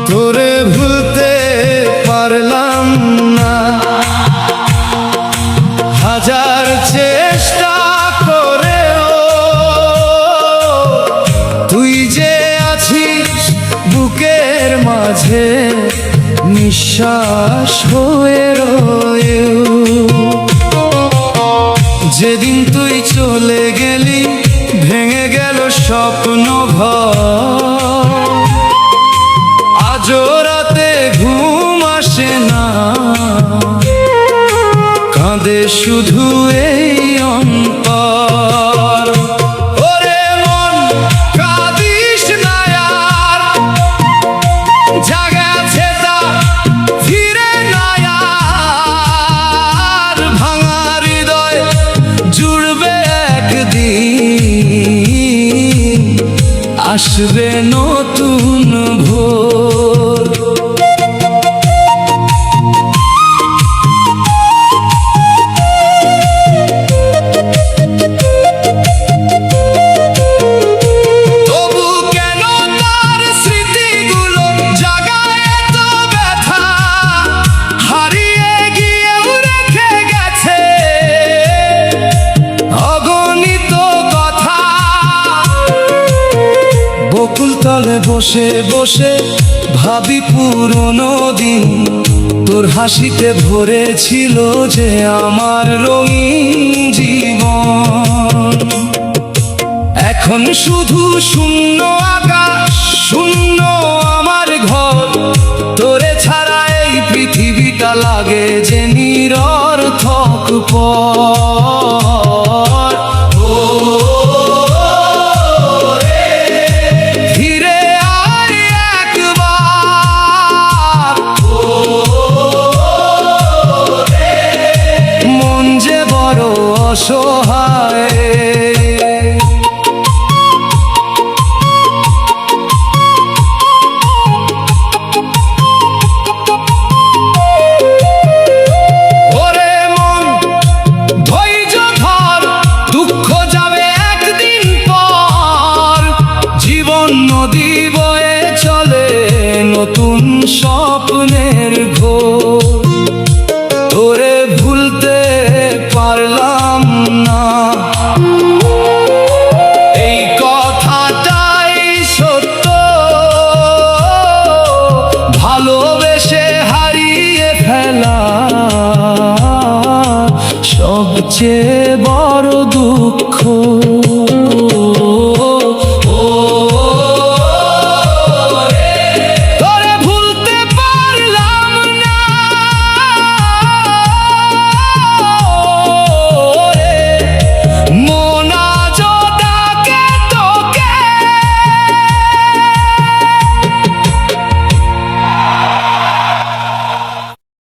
তোরে ভুলতে পারলাম না, হাজার চেষ্টা করেও তুই যে আছিস বুকের মাঝে নিঃশ্বাস হয়ে রয়েও। যেদিন তুই চলে গেলি ভেঙে গেল স্বপ্ন ঘর, আজও রাতে ঘুম আসে না, কাঁদে শুধু এই অন্তর। ওরে মন কাঁদিস না আর, যা গেছে তা ফিরে না আর। ভাঙা হৃদয় জুড়বে একদিন, আসবে নতুন ভোর। তবু কেন তার স্মৃতিগুলো জাগায় এত ব্যথা, হারিয়ে গিয়েও রেখে গেছে অগণিত কথা। বকুল তলে বসে বসে ভাবি পুরনো দিন, তোর হাসিতে ভরেছিল যে আমার রঙিন জীবন। এখন শুধু শূন্য আকাশ, শূন্য আমার ঘর, তোরে ছাড়া এই পৃথিবীটা লাগে যে নিরর্থক পর। ফিরে আয় একবার, মন যে বড় অসহায়। ওরে মন ধৈর্য ধর, দুঃখ যাবে একদিন পর। জীবন নদী বয়ে চলে নতুন স্বপ্নের ঘোর। তোরে ভুলতে পারলাম না, এই কথাটাই সত্য। ভালোবেসে হারিয়ে ফেলা সবচেয়ে বড় দুঃখ।